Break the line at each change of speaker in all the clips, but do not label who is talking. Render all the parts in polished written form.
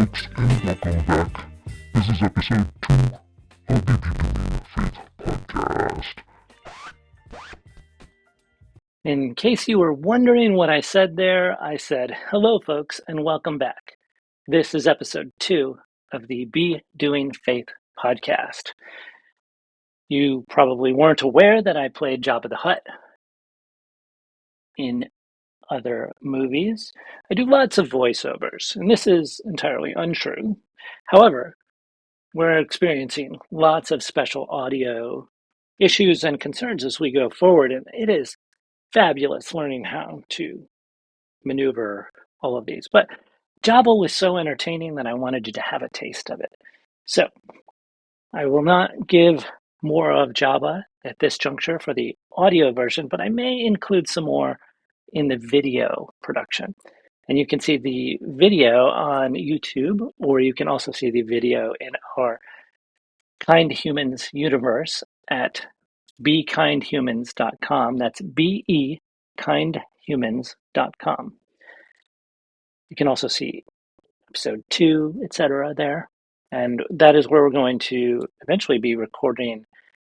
folks, and welcome back. This is episode 2 of the Be Doing Faith podcast.
In case you were wondering what I said there, I said, hello, folks, and welcome back. This is episode 2 of the Be Doing Faith podcast. You probably weren't aware that I played Jaba the Hut in other movies. I do lots of voiceovers, and this is entirely untrue. However, we're experiencing lots of special audio issues and concerns as we go forward, and it is fabulous learning how to maneuver all of these. But Jaba was so entertaining that I wanted you to have a taste of it. So I will not give more of Jaba at this juncture for the audio version, but I may include some more in the video production. And you can see the video on YouTube, or you can also see the video in our Kind Humans universe at bekindhumans.com. That's bekindhumans.com. You can also see episode 2, etc. there. And that is where we're going to eventually be recording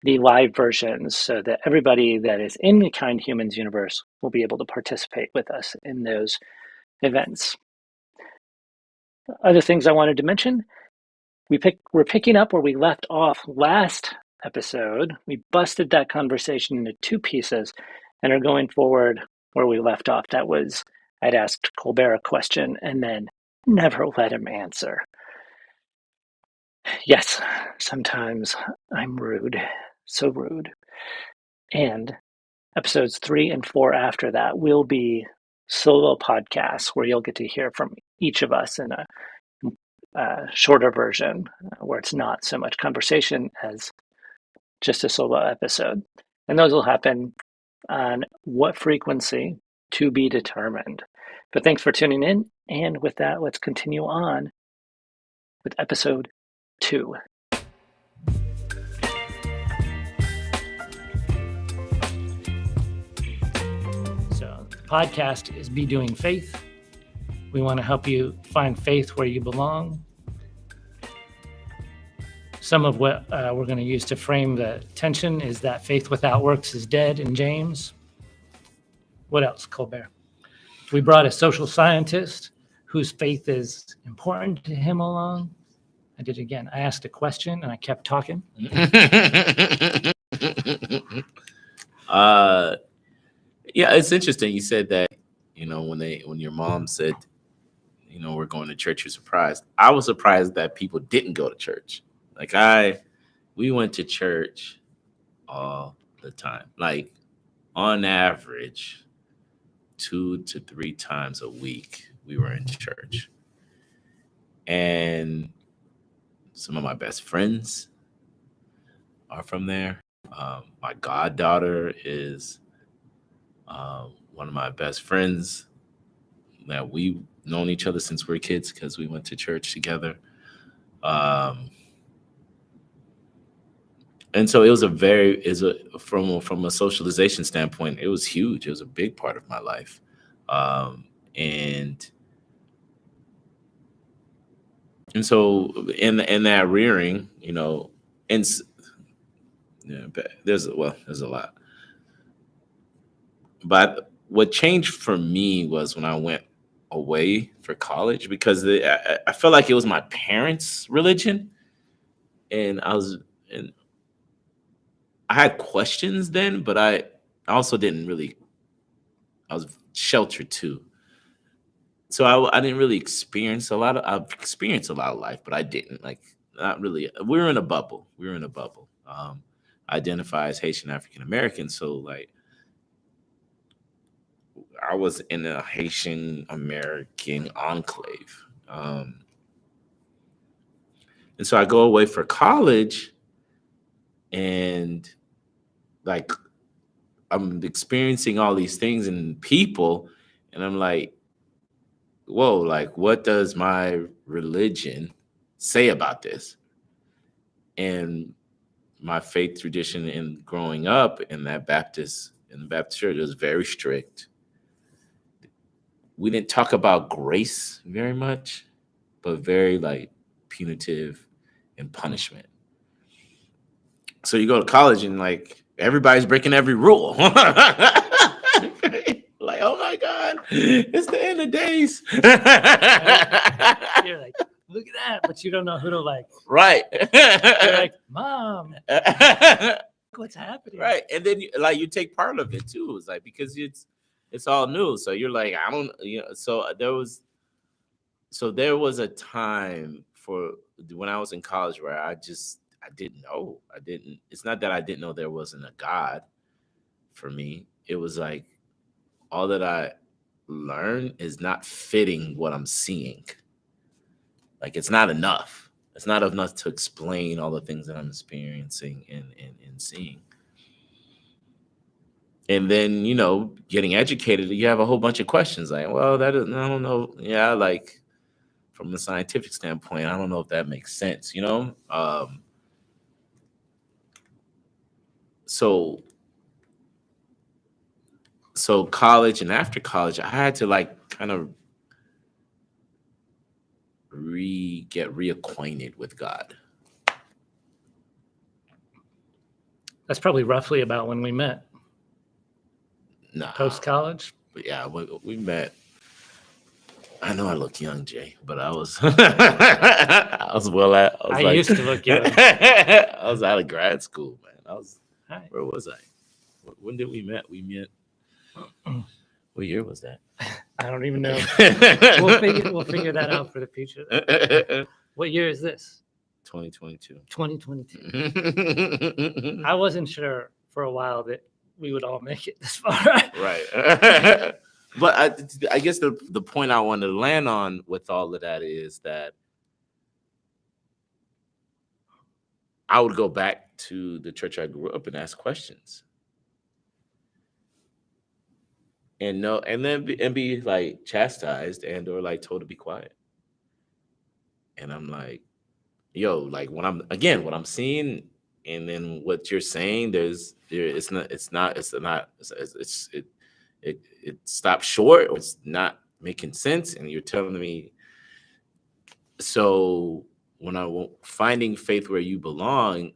the live versions so that everybody that is in the Kind Humans universe will be able to participate with us in those events. Other things I wanted to mention, we're picking up where we left off last episode. We busted that conversation into 2 pieces and are going forward where we left off. That was, I'd asked Colber a question and then never let him answer. Yes, sometimes I'm rude, so rude. And episodes 3 and 4 after that will be solo podcasts where you'll get to hear from each of us in a shorter version where it's not so much conversation as just a solo episode. And those will happen on what frequency to be determined. But thanks for tuning in. And with that, let's continue on with episode 2. So the podcast is Be Doing Faith. We want to help you find faith where you belong. Some of what we're going to use to frame the tension is that faith without works is dead in James. What else, Colbert? We brought a social scientist whose faith is important to him along. I did it again. I asked a question and I kept talking.
Yeah, it's interesting. You said that, when your mom said, we're going to church, you're surprised. I was surprised that people didn't go to church. We went to church all the time. Like, on average, 2 to 3 times a week, we were in church. And some of my best friends are from there. My goddaughter is one of my best friends that we've known each other since we were kids because we went to church together. And so it was from a socialization standpoint, it was huge. It was a big part of my life. And so in that rearing, there's a lot. But what changed for me was when I went away for college, because I felt like it was my parents' religion, and I had questions then, but I also didn't really. I was sheltered too, so I didn't really experience a lot of. I've experienced a lot of life, but I didn't not really. We were in a bubble. Identify as Haitian African American, so I was in a Haitian American enclave, and so I go away for college, and I'm experiencing all these things and people, and I'm like, whoa, what does my religion say about this? And my faith tradition in growing up in the Baptist church was very strict. We didn't talk about grace very much, but very like punitive and punishment. So you go to college and like everybody's breaking every rule. Like, oh my God, it's the end of days.
You're like, look at that, but you don't know who to like.
Right.
You're like, Mom, what's happening?
Right. And then like you take part of it too. It's like because it's all new. So you're like, I don't, so there was a time for when I was in college where I didn't know. It's not that I didn't know there wasn't a God for me. It was like all that I learned is not fitting what I'm seeing. Like it's not enough. It's not enough to explain all the things that I'm experiencing and seeing. And then, getting educated, you have a whole bunch of questions like, well, I don't know. Yeah, like from a scientific standpoint, I don't know if that makes sense, So college and after college, I had to like kind of get reacquainted with God.
That's probably roughly about when we met.
Nah.
Post college.
But yeah, we met. I know I look young, Jay, but I was I was
used to look young.
I was out of grad school, man.
Right.
Where was I? When did we met? We met. What year was that?
I don't even know. We'll figure that out for the future. What year is this?
2022.
2022. I wasn't sure for a while that we would all make it this far.
Right. But I guess the point I wanted to land on with all of that is that I would go back to the church I grew up and ask questions. And then be like chastised and or like told to be quiet. And I'm like, yo, like what I'm seeing and then what you're saying, it stops short or it's not making sense. And you're telling me, so when finding faith where you belong,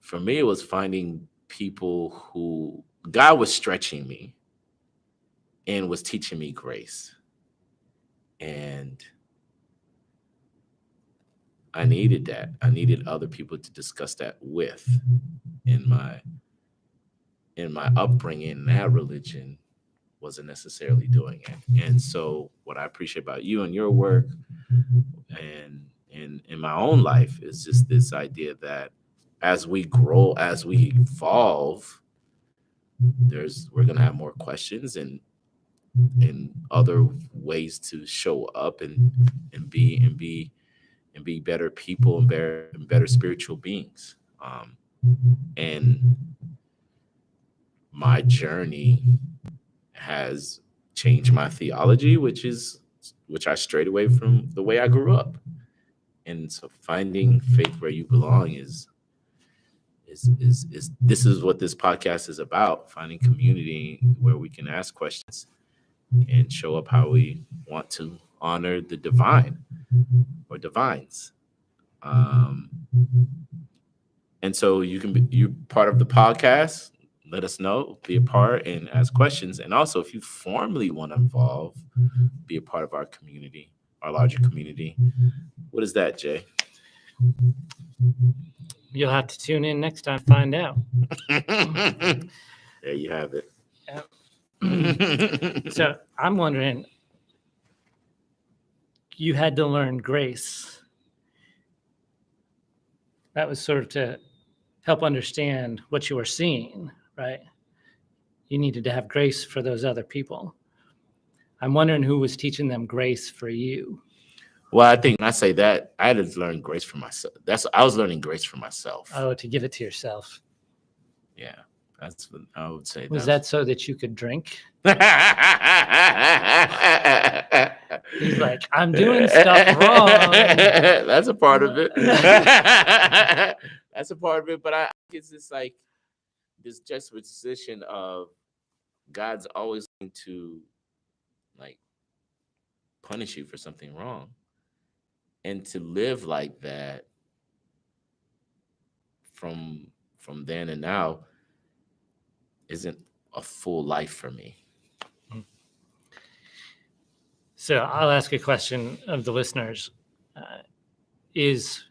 for me, it was finding people who God was stretching me and was teaching me grace. And I needed that. I needed other people to discuss that with. In my upbringing, that religion wasn't necessarily doing it. And so what I appreciate about you and your work and in my own life is just this idea that as we grow, as we evolve, we're gonna have more questions and other ways to show up and be better people and better spiritual beings. And my journey has changed my theology, which I strayed away from the way I grew up. And so finding faith where you belong is this is what this podcast is about, finding community where we can ask questions and show up how we want to honor the divine or divines. And so you're part of the podcast. Let us know, be a part and ask questions. And also if you formally want to involve, be a part of our community, our larger community. What is that, Jay?
You'll have to tune in next time to find out.
There you have it.
So I'm wondering, you had to learn grace. That was sort of to help understand what you were seeing, right? You needed to have grace for those other people. I'm wondering who was teaching them grace for you.
Well, I think when I say that, I had to learn grace for myself. I was learning grace for myself.
Oh, to give it to yourself.
Yeah, that's what I would say.
Was that so that you could drink? He's like, I'm doing stuff wrong.
That's a part of it. That's a part of it. But I think it's just like this juxtaposition of God's always going to like punish you for something wrong. And to live like that from then and now isn't a full life for me.
So I'll ask a question of the listeners. Is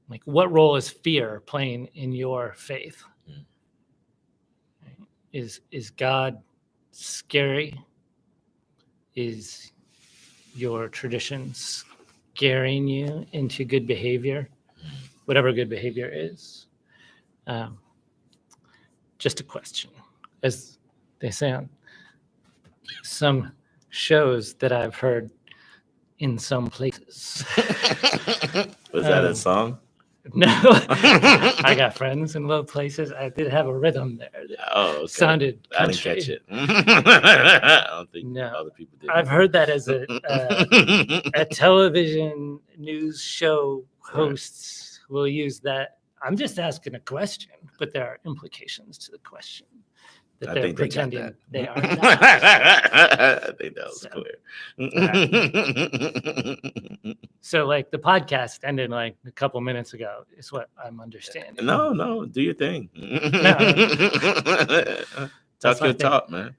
like, what role is fear playing in your faith? Is God scary? Is your tradition scaring you into good behavior, whatever good behavior is? Just a question, as they say on some shows that I've heard in some places.
Was that a song?
No, I got friends in low places. I did have a rhythm there that
Okay.
sounded country.
I didn't catch it. I don't think other people did.
I've heard that as a television news show hosts will use that. I'm just asking a question, but there are implications to the question that they're pretending they are not.
I think that was clear.
So, like, the podcast ended like a couple minutes ago, is what I'm understanding.
No, do your thing. Talk your talk, man.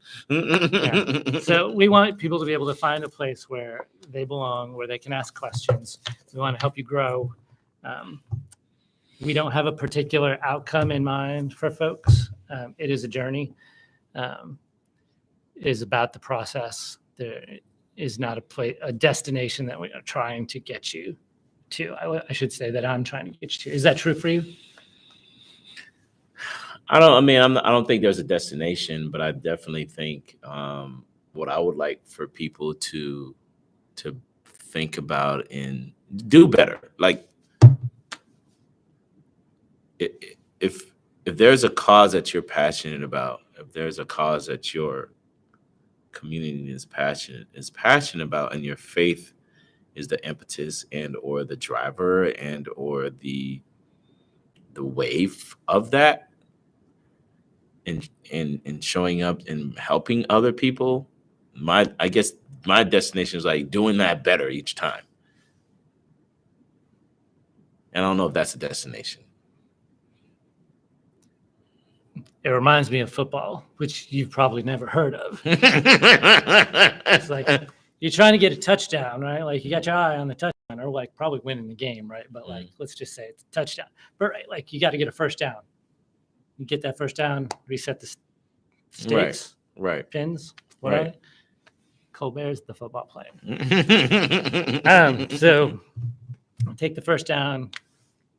So we want people to be able to find a place where they belong, where they can ask questions. We want to help you grow. We don't have a particular outcome in mind for folks. It is a journey. It is about the process. There is not a destination that we are trying to get you to. I should say that I'm trying to get you to. Is that true for you?
I don't think there's a destination, but I definitely think what I would like for people to think about and do better. Like, if there's a cause that you're passionate about, if there's a cause that your community is passionate about, and your faith is the impetus and or the driver and or the wave of that, and showing up and helping other people, I guess my destination is like doing that better each time. And I don't know if that's a destination.
It reminds me of football, which you've probably never heard of. It's like you're trying to get a touchdown, right? Like, you got your eye on the touchdown, or like probably winning the game, right? But like, let's just say it's a touchdown. But right, like, you got to get a first down. You get that first down, reset the stakes,
right?
Pins,
right?
Right. Colber's the football player. So take the first down,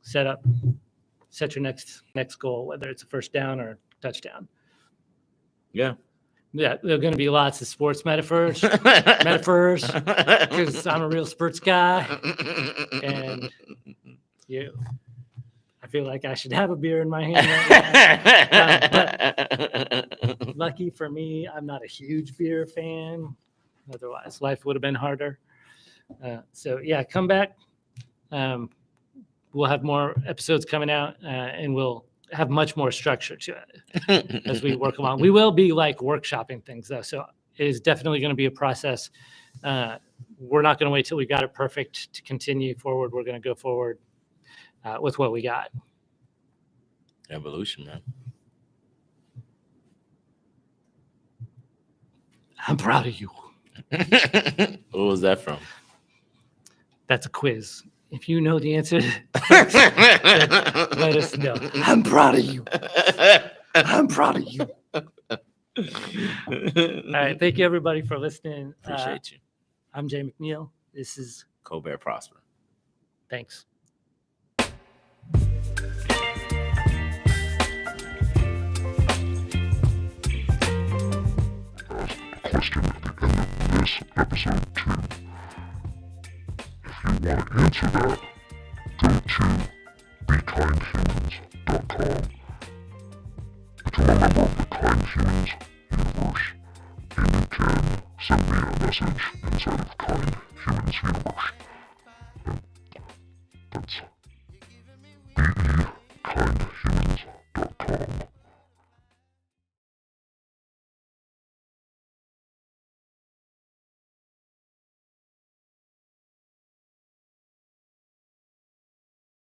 set your next goal, whether it's a first down or touchdown.
Yeah,
there are going to be lots of sports metaphors, because I'm a real sports guy, and I feel like I should have a beer in my hand right now. But lucky for me, I'm not a huge beer fan. Otherwise, life would have been harder. So yeah, come back. We'll have more episodes coming out, and we'll have much more structure to it as we work along. We will be like workshopping things, though, so it is definitely going to be a process. We're not going to wait till we got it perfect to continue forward. We're going to go forward with what we got.
Evolution, man.
I'm proud of you.
What was that from?
That's a quiz. If you know the answer, let us know. I'm proud of you. I'm proud of you. All right. Thank you, everybody, for listening.
Appreciate you.
I'm Jay McNeal. This is
Colber Prosper.
Thanks.
Question at the end of this episode 2. If you want to answer that, go to bekindhumans.com, become a member of the Kind Humans universe, and you can send me a message inside of Kind Humans universe. And that's